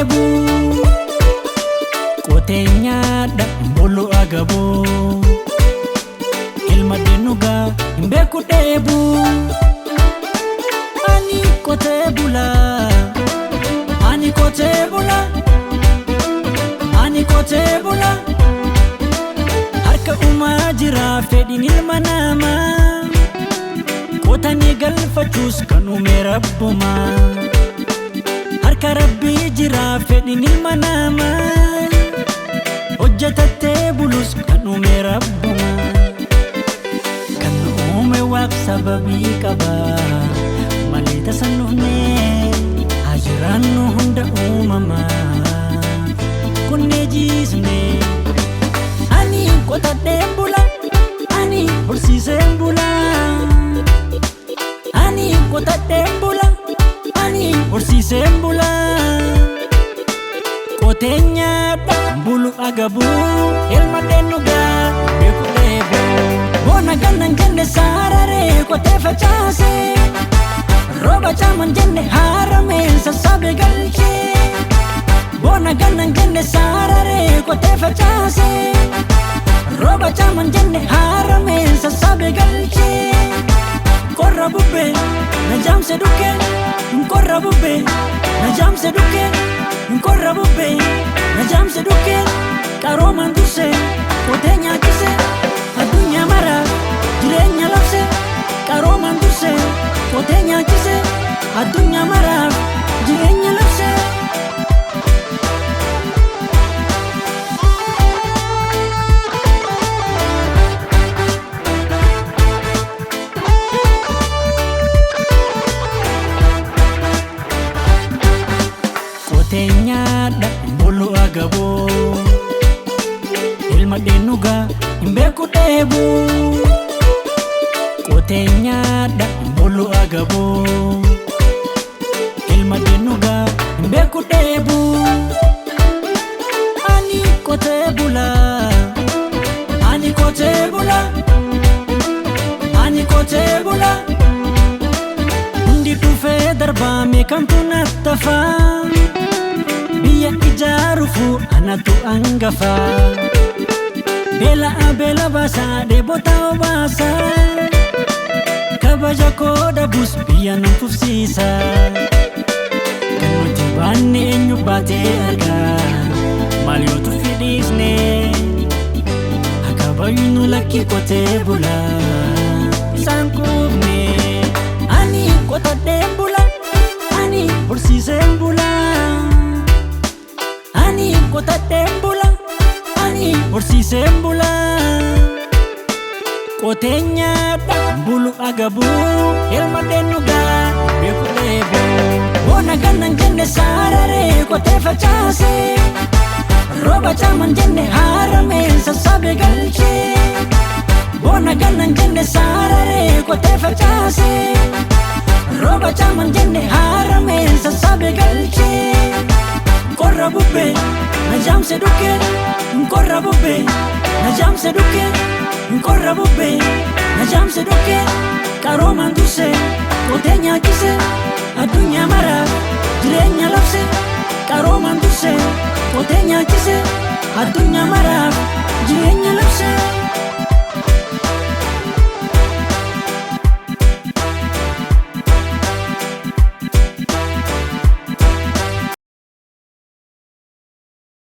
dheebu qotee nyaadha bolu agabu ilma dinugaa hin beeku dheebu ani qotee bula ani qotee bula ani qotee bula harka uumaa jira fedhiin ilma namaa qotanii galfachuus kan uume rabbumaa harka rabbii jira fedhiin ilma namaa hojjetattee bulus kan uume rabbumaa kan uume waaq sababii qaba malee tasan dhufne haa jiraannu hunda uumamaa kunne jiisne ani qotadheen bula ani horsiiseen bula ani qotadheen bula ani horsiiseen bula qotee nyaadha bulu agabu ilma dinugaa beeku dheebu bona gannan jenne saararee qotee facaase rooba caaman jenne haarameen sassaabe galchee bona gannan jenne saararee qotee facaase rooba caaman jenne haarameen sassaabe galchee korra bubbee na jaamse dhukkee korra bubbee na jaamse dhukkee korra bubbee na jaamse dhukkee qaroomaan dursee qotee nyaachise addunyaa maraa jireenya labse qaroomaan dursee qotee nyaachise addunyaa maraa jireenya labse qotee nyaadha bulu agabu ilma dinugaa hin beeku dheebu qotee nyaadha bulu agabu ilma dinugaa hin beeku dheebu ani qotee bula ani qotee bula ani qotee bula hundi dhufee darbaame kamtu nattafaa biyya ijaarufu anatu angafa beela baasaa dheebota obaasaa kabaja koo dhabus biyya nan fufsiisa kan nuti baanne eenyu baatee argaa maal yoo tufi dhiisne akabayyinu lakki qotee bula isaan quufne ani qotadheen bula ani horsiiseen bula ani qotadheen bula ani horsiiseen bula qotee nyaadha bulu agabu ilma dinugaa beeku dheebu bona gannan jenne saararee qotee facaase rooba caaman jenne haarameen sassaabe galchee bona gannan jenne saararee qotee facaase rooba caaman jenne haarameen sassaabe galchee korra bubbee na jaamse dhukkee korra bubbee na jaamse dhukkee korra bubbee na jaamse dhukkee qaroomaan dursee qotee nyaachise addunyaa maraa jireenya labse qaroomaan dursee qotee nyaachise addunyaa maraa jireenya labse